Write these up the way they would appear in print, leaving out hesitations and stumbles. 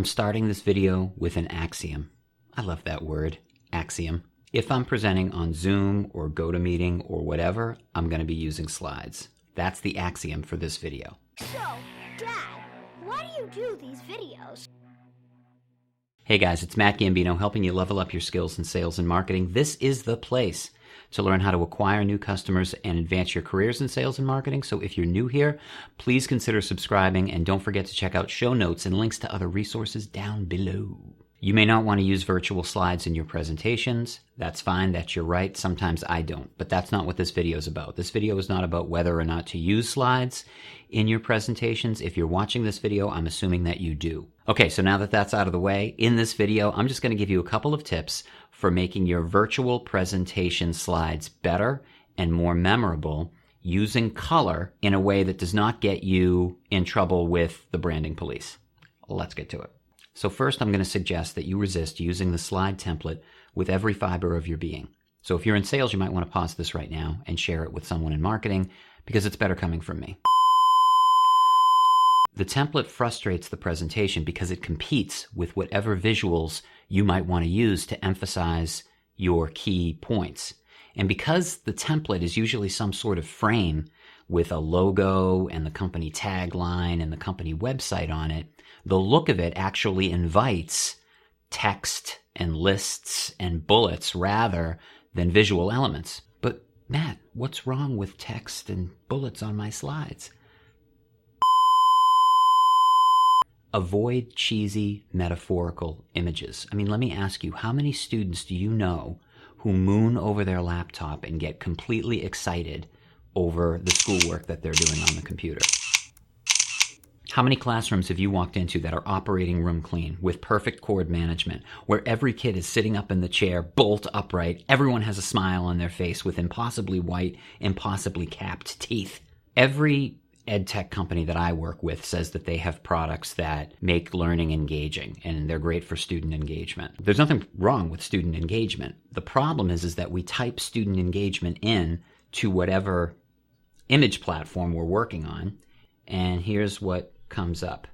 I'm starting this video with an axiom. I love that word, axiom. If I'm presenting on Zoom or GoToMeeting or whatever, I'm going to be using slides. That's the axiom for this video. So, Dad, why do you do these videos? Hey guys, it's Matt Gambino helping you level up your skills in sales and marketing. This is the place to learn how to acquire new customers and advance your careers in sales and marketing. So if you're new here, please consider subscribing and don't forget to check out show notes and links to other resources down below. You may not want to use virtual slides in your presentations. That's fine, that's your right. Sometimes I don't, but that's not what this video is about. This video is not about whether or not to use slides in your presentations. If you're watching this video, I'm assuming that you do. Okay, so now that that's out of the way, in this video, I'm just going to give you a couple of tips for making your virtual presentation slides better and more memorable using color in a way that does not get you in trouble with the branding police. Let's get to it. So first, I'm going to suggest that you resist using the slide template with every fiber of your being. So if you're in sales, you might want to pause this right now and share it with someone in marketing because it's better coming from me. The template frustrates the presentation because it competes with whatever visuals you might want to use to emphasize your key points. And because the template is usually some sort of frame with a logo and the company tagline and the company website on it, the look of it actually invites text and lists and bullets rather than visual elements. But Matt, what's wrong with text and bullets on my slides? Avoid cheesy metaphorical images. I mean, let me ask you, how many students do you know who moon over their laptop and get completely excited over the schoolwork that they're doing on the computer? How many classrooms have you walked into that are operating room clean with perfect cord management, where every kid is sitting up in the chair, bolt upright, everyone has a smile on their face with impossibly white, impossibly capped teeth? Every ed tech company that I work with says that they have products that make learning engaging and they're great for student engagement. There's nothing wrong with student engagement. The problem is that we type student engagement in to whatever image platform we're working on, and here's what comes up.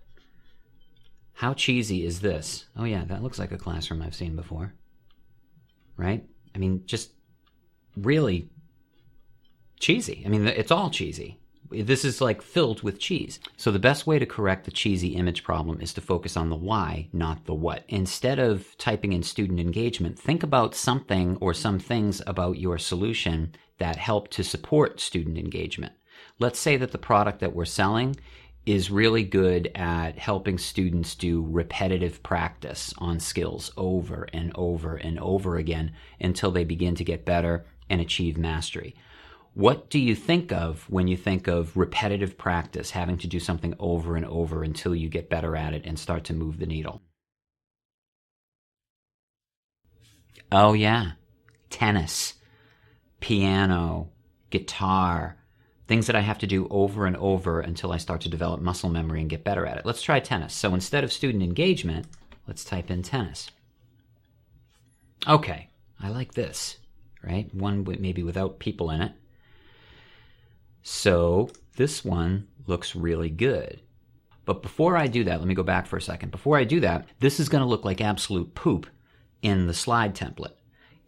How cheesy is this? Oh yeah, that looks like a classroom I've seen before. Right? I mean, just really cheesy. I mean, it's all cheesy. This is like filled with cheese. So the best way to correct the cheesy image problem is to focus on the why, not the what. Instead of typing in student engagement, think about something or some things about your solution that help to support student engagement. Let's say that the product that we're selling is really good at helping students do repetitive practice on skills over and over and over again until they begin to get better and achieve mastery. What do you think of when you think of repetitive practice, having to do something over and over until you get better at it and start to move the needle? Oh yeah, tennis, piano, guitar, things that I have to do over and over until I start to develop muscle memory and get better at it. Let's try tennis. So instead of student engagement, let's type in tennis. Okay, I like this, right? One maybe without people in it. So this one looks really good. But before I do that, let me go back for a second. Before I do that, this is going to look like absolute poop in the slide template,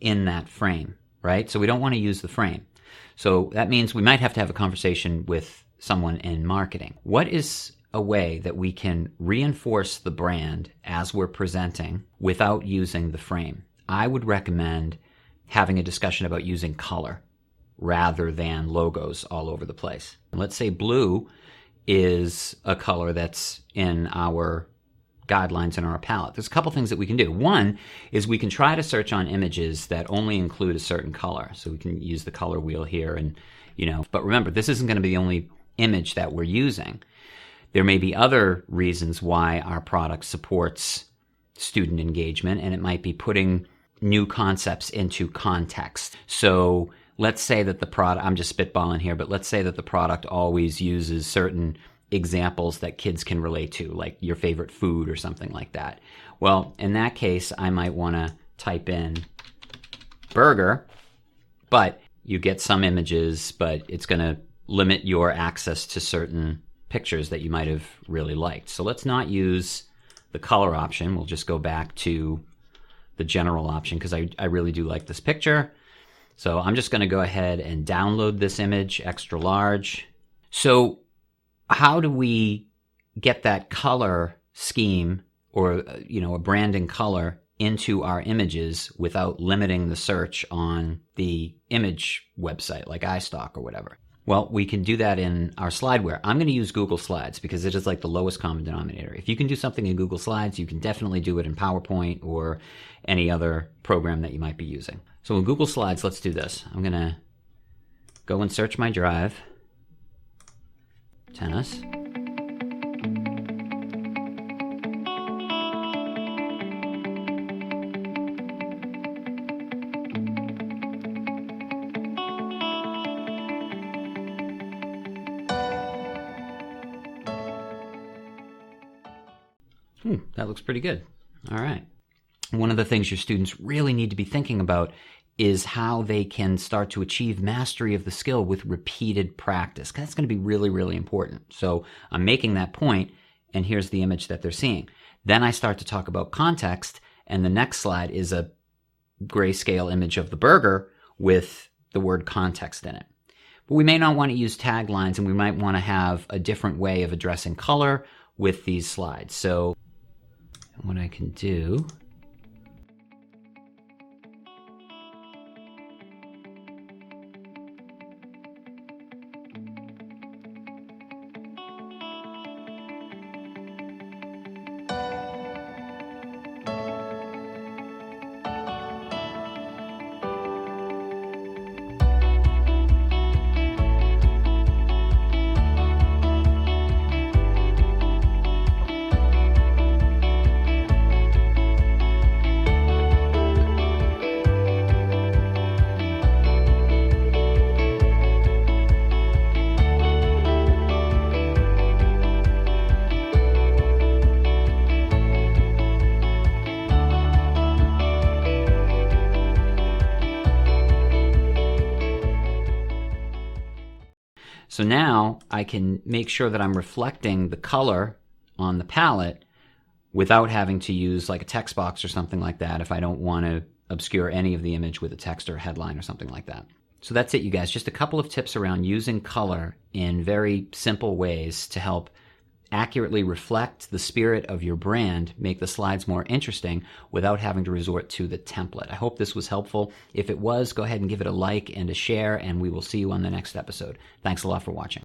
in that frame, right? So we don't want to use the frame. So that means we might have to have a conversation with someone in marketing. What is a way that we can reinforce the brand as we're presenting without using the frame? I would recommend having a discussion about using color rather than logos all over the place. Let's say blue is a color that's in our guidelines in our palette. There's a couple things that we can do. One is we can try to search on images that only include a certain color. So we can use the color wheel here and, but remember, this isn't going to be the only image that we're using. There may be other reasons why our product supports student engagement, and it might be putting new concepts into context. So let's say that the product, I'm just spitballing here, but let's say that the product always uses certain examples that kids can relate to, like your favorite food or something like that. Well, in that case, I might want to type in burger, but you get some images, but it's going to limit your access to certain pictures that you might have really liked. So let's not use the color option, we'll just go back to the general option because I really do like this picture. So I'm just going to go ahead and download this image extra large. So how do we get that color scheme or a branding color into our images without limiting the search on the image website like iStock or whatever? Well, we can do that in our slideware. I'm going to use Google Slides because it is like the lowest common denominator. If you can do something in Google Slides, you can definitely do it in PowerPoint or any other program that you might be using. So in Google Slides, let's do this. I'm going to go and search my drive, tennis. That looks pretty good. All right. One of the things your students really need to be thinking about is how they can start to achieve mastery of the skill with repeated practice. That's going to be really, really important. So I'm making that point, and here's the image that they're seeing. Then I start to talk about context, and the next slide is a grayscale image of the burger with the word context in it. But we may not want to use taglines, and we might want to have a different way of addressing color with these slides. So what I can do So now I can make sure that I'm reflecting the color on the palette without having to use like a text box or something like that if I don't want to obscure any of the image with a text or a headline or something like that. So that's it, you guys. Just a couple of tips around using color in very simple ways to help accurately reflect the spirit of your brand, make the slides more interesting without having to resort to the template. I hope this was helpful. If it was, go ahead and give it a like and a share, and we will see you on the next episode. Thanks a lot for watching.